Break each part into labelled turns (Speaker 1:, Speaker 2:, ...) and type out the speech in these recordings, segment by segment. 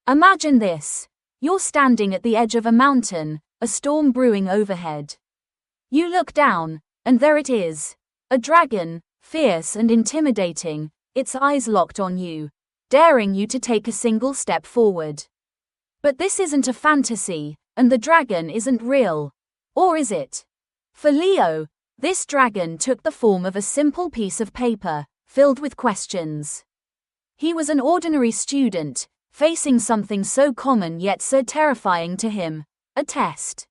Speaker 1: Imagine this. You're standing at the edge of a mountain, a storm brewing overhead. You look down, and there it is. A dragon, fierce and intimidating, its eyes locked on you, daring you to take a single step forward. But this isn't a fantasy, and the dragon isn't real. Or is it? For Leo, this dragon took the form of a simple piece of paper, filled with questions. He was an ordinary student, facing something so common yet so terrifying to him, a test.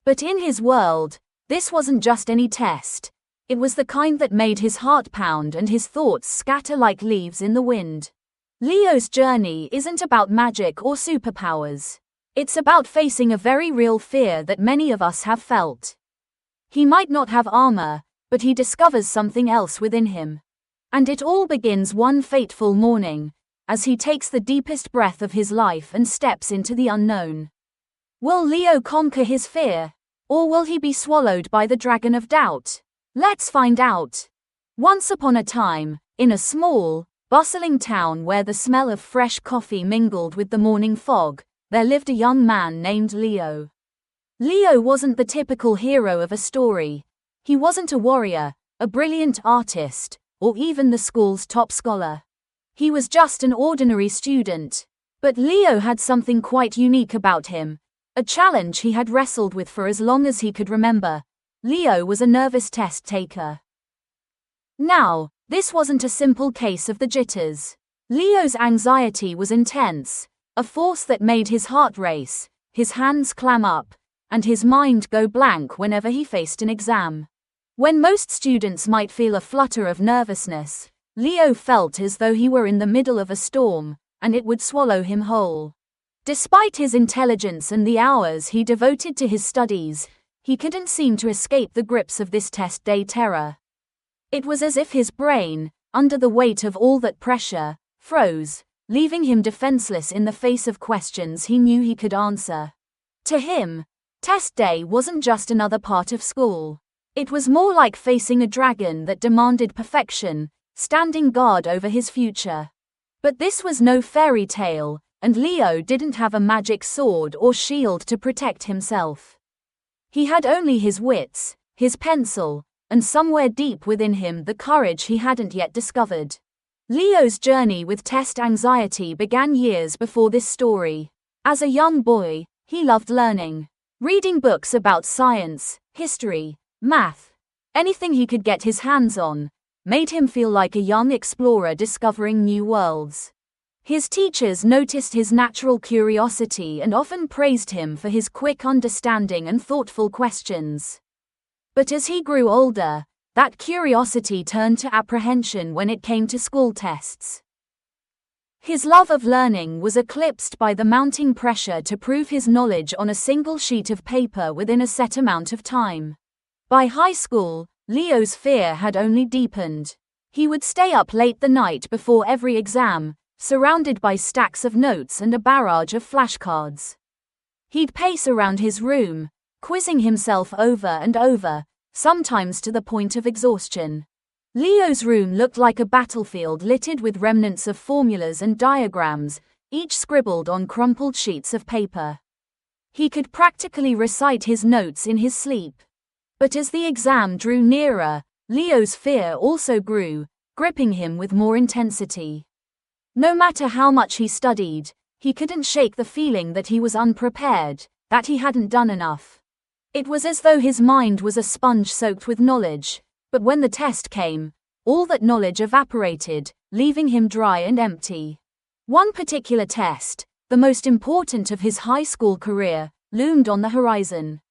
Speaker 1: But in his world, this wasn't just any test. It was the kind that made his heart pound and his thoughts scatter like leaves in the wind. Leo's journey isn't about magic or superpowers. It's about facing a very real fear that many of us have felt. He might not have armor, but he discovers something else within him. And it all begins one fateful morning, as he takes the deepest breath of his life and steps into the unknown. Will Leo conquer his fear? Or will he be swallowed by the dragon of doubt? Let's find out. Once upon a time, in a small, bustling town where the smell of fresh coffee mingled with the morning fog, there lived a young man named Leo. Leo wasn't the typical hero of a story. He wasn't a warrior, a brilliant artist, or even the school's top scholar. He was just an ordinary student. But Leo had something quite unique about him, a challenge he had wrestled with for as long as he could remember. Leo was a nervous test taker. Now, this wasn't a simple case of the jitters. Leo's anxiety was intense, a force that made his heart race, his hands clam up, and his mind go blank whenever he faced an exam. When most students might feel a flutter of nervousness, Leo felt as though he were in the middle of a storm, and it would swallow him whole. Despite his intelligence and the hours he devoted to his studies, he couldn't seem to escape the grips of this test day terror. It was as if his brain, under the weight of all that pressure, froze, leaving him defenseless in the face of questions he knew he could answer. To him, test day wasn't just another part of school. It was more like facing a dragon that demanded perfection, standing guard over his future. But this was no fairy tale, and Leo didn't have a magic sword or shield to protect himself. He had only his wits, his pencil, and somewhere deep within him the courage he hadn't yet discovered. Leo's journey with test anxiety began years before this story. As a young boy, he loved learning. Reading books about science, history, math, anything he could get his hands on, made him feel like a young explorer discovering new worlds. His teachers noticed his natural curiosity and often praised him for his quick understanding and thoughtful questions. But as he grew older, that curiosity turned to apprehension when it came to school tests. His love of learning was eclipsed by the mounting pressure to prove his knowledge on a single sheet of paper within a set amount of time. By high school, Leo's fear had only deepened. He would stay up late the night before every exam, surrounded by stacks of notes and a barrage of flashcards. He'd pace around his room, quizzing himself over and over, sometimes to the point of exhaustion. Leo's room looked like a battlefield littered with remnants of formulas and diagrams, each scribbled on crumpled sheets of paper. He could practically recite his notes in his sleep. But as the exam drew nearer, Leo's fear also grew, gripping him with more intensity. No matter how much he studied, he couldn't shake the feeling that he was unprepared, that he hadn't done enough. It was as though his mind was a sponge soaked with knowledge, but when the test came, all that knowledge evaporated, leaving him dry and empty. One particular test, the most important of his high school career, loomed on the horizon.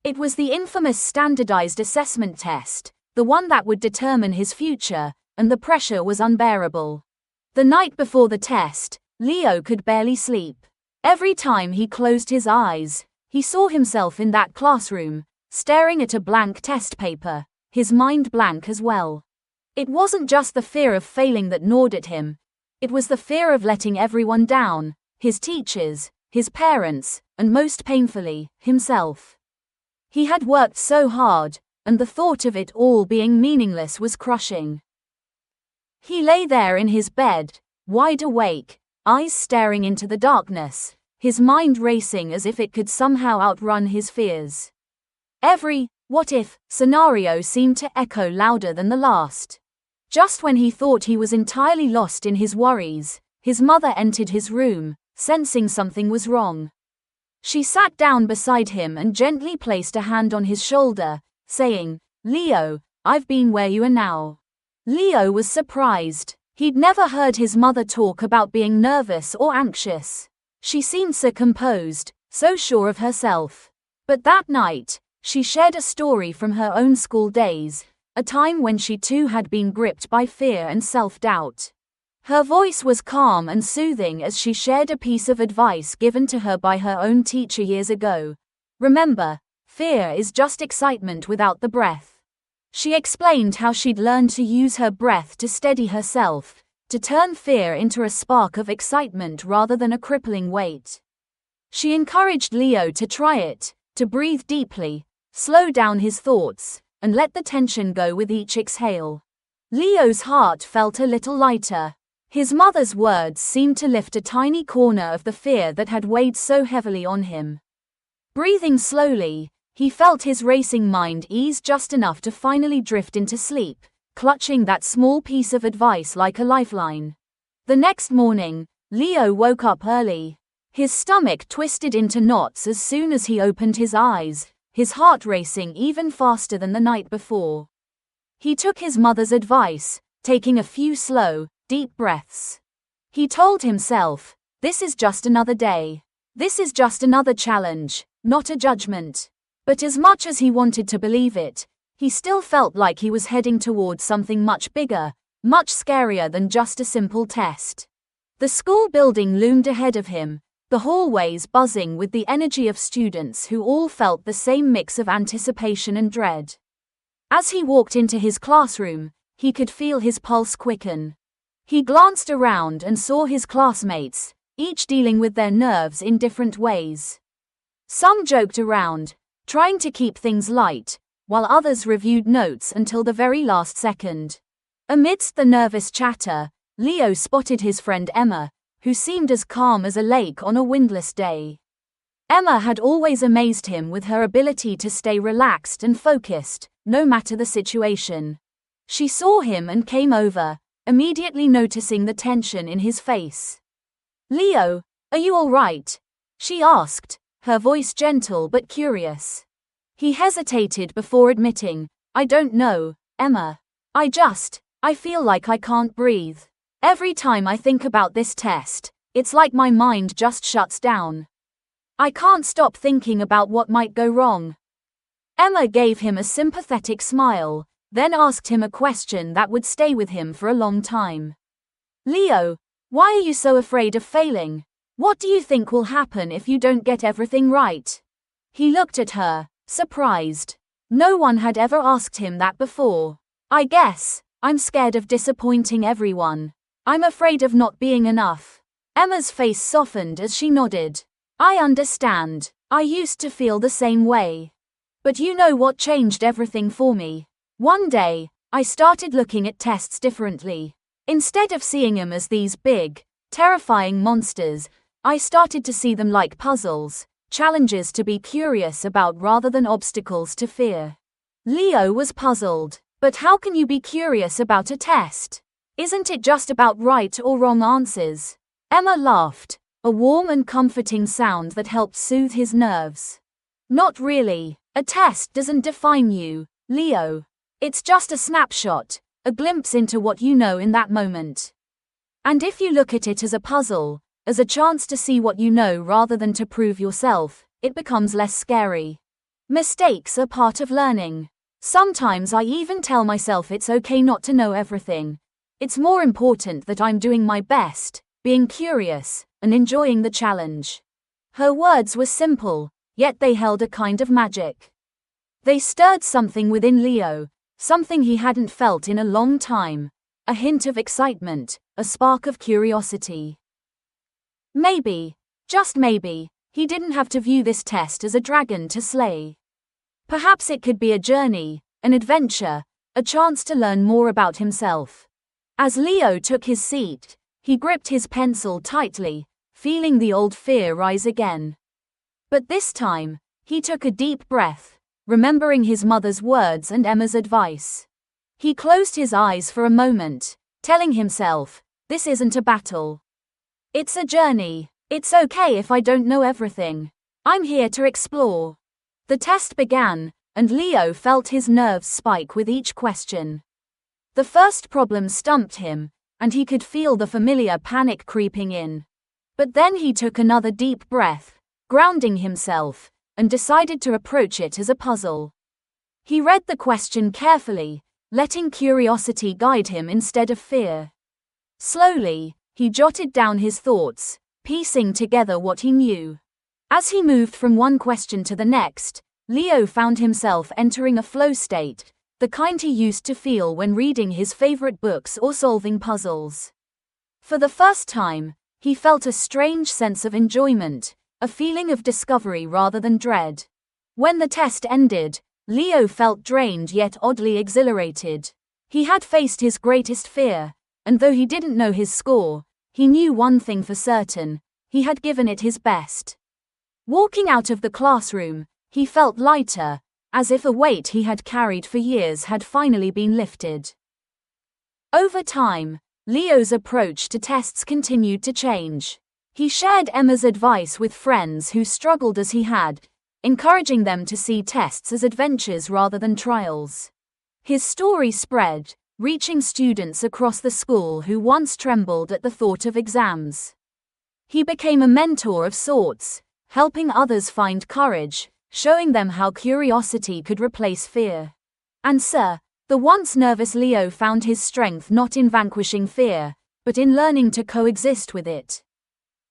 Speaker 1: It was the infamous standardized assessment test, the one that would determine his future, and the pressure was unbearable. The night before the test, Leo could barely sleep. Every time he closed his eyes, he saw himself in that classroom, staring at a blank test paper, his mind blank as well. It wasn't just the fear of failing that gnawed at him. It was the fear of letting everyone down, his teachers, his parents, and most painfully, himself. He had worked so hard, and the thought of it all being meaningless was crushing. He lay there in his bed, wide awake, eyes staring into the darkness, his mind racing as if it could somehow outrun his fears. Every what-if scenario seemed to echo louder than the last. Just when he thought he was entirely lost in his worries, his mother entered his room, sensing something was wrong. She sat down beside him and gently placed a hand on his shoulder, saying, "Leo, I've been where you are now." Leo was surprised. He'd never heard his mother talk about being nervous or anxious. She seemed so composed, so sure of herself. But that night, she shared a story from her own school days, a time when she too had been gripped by fear and self-doubt. Her voice was calm and soothing as she shared a piece of advice given to her by her own teacher years ago. "Remember, fear is just excitement without the breath." She explained how she'd learned to use her breath to steady herself, to turn fear into a spark of excitement rather than a crippling weight. She encouraged Leo to try it, to breathe deeply, slow down his thoughts, and let the tension go with each exhale. Leo's heart felt a little lighter. His mother's words seemed to lift a tiny corner of the fear that had weighed so heavily on him. Breathing slowly, he felt his racing mind ease just enough to finally drift into sleep, clutching that small piece of advice like a lifeline. The next morning, Leo woke up early. His stomach twisted into knots as soon as he opened his eyes, his heart racing even faster than the night before. He took his mother's advice, taking a few slow, deep breaths. He told himself, "This is just another day. This is just another challenge, not a judgment." But as much as he wanted to believe it, he still felt like he was heading towards something much bigger, much scarier than just a simple test. The school building loomed ahead of him, the hallways buzzing with the energy of students who all felt the same mix of anticipation and dread. As he walked into his classroom, he could feel his pulse quicken. He glanced around and saw his classmates, each dealing with their nerves in different ways. Some joked around, trying to keep things light, while others reviewed notes until the very last second. Amidst the nervous chatter, Leo spotted his friend Emma, who seemed as calm as a lake on a windless day. Emma had always amazed him with her ability to stay relaxed and focused, no matter the situation. She saw him and came over, immediately noticing the tension in his face. "Leo, are you all right?" she asked, her voice gentle but curious. He hesitated before admitting, "I don't know, Emma. I feel like I can't breathe. Every time I think about this test, it's like my mind just shuts down. I can't stop thinking about what might go wrong." Emma gave him a sympathetic smile, then asked him a question that would stay with him for a long time. "Leo, why are you so afraid of failing? What do you think will happen if you don't get everything right?" He looked at her, surprised. No one had ever asked him that before. "I guess, I'm scared of disappointing everyone. I'm afraid of not being enough." Emma's face softened as she nodded. "I understand. I used to feel the same way. But you know what changed everything for me? One day, I started looking at tests differently. Instead of seeing them as these big, terrifying monsters, I started to see them like puzzles, challenges to be curious about rather than obstacles to fear." Leo was puzzled. But how can you be curious about a test? Isn't it just about right or wrong answers? Emma laughed, a warm and comforting sound that helped soothe his nerves. "Not really. A test doesn't define you, Leo. It's just a snapshot, a glimpse into what you know in that moment. And if you look at it as a puzzle, as a chance to see what you know rather than to prove yourself, it becomes less scary. Mistakes are part of learning. Sometimes I even tell myself it's okay not to know everything. It's more important that I'm doing my best, being curious, and enjoying the challenge." Her words were simple, yet they held a kind of magic. They stirred something within Leo, something he hadn't felt in a long time, a hint of excitement, a spark of curiosity. Maybe, just maybe, he didn't have to view this test as a dragon to slay. Perhaps it could be a journey, an adventure, a chance to learn more about himself. As Leo took his seat, He gripped his pencil tightly, feeling the old fear rise again. But this time, he took a deep breath, remembering his mother's words and Emma's advice. He closed his eyes for a moment, telling himself, "This isn't a battle. It's a journey. It's okay if I don't know everything. I'm here to explore." The test began, and Leo felt his nerves spike with each question. The first problem stumped him, and he could feel the familiar panic creeping in. But then he took another deep breath, grounding himself, and decided to approach it as a puzzle. He read the question carefully, letting curiosity guide him instead of fear. Slowly, he jotted down his thoughts, piecing together what he knew. As he moved from one question to the next, Leo found himself entering a flow state, the kind he used to feel when reading his favorite books or solving puzzles. For the first time, he felt a strange sense of enjoyment, a feeling of discovery rather than dread. When the test ended, Leo felt drained yet oddly exhilarated. He had faced his greatest fear, and though he didn't know his score, he knew one thing for certain: he had given it his best. Walking out of the classroom, he felt lighter, as if a weight he had carried for years had finally been lifted. Over time, Leo's approach to tests continued to change. He shared Emma's advice with friends who struggled as he had, encouraging them to see tests as adventures rather than trials. His story spread, reaching students across the school who once trembled at the thought of exams. He became a mentor of sorts, helping others find courage, showing them how curiosity could replace fear. And the once nervous Leo found his strength not in vanquishing fear, but in learning to coexist with it.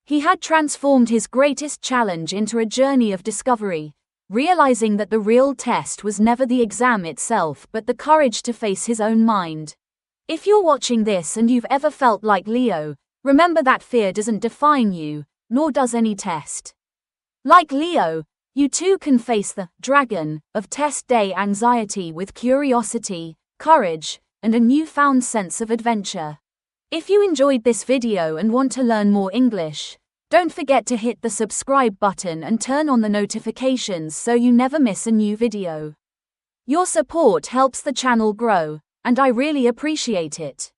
Speaker 1: He had transformed his greatest challenge into a journey of discovery, realizing that the real test was never the exam itself but the courage to face his own mind. If you're watching this and you've ever felt like Leo, remember that fear doesn't define you, nor does any test. Like Leo, you too can face the dragon of test day anxiety with curiosity, courage, and a newfound sense of adventure. If you enjoyed this video and want to learn more English, don't forget to hit the subscribe button and turn on the notifications so you never miss a new video. Your support helps the channel grow, and I really appreciate it.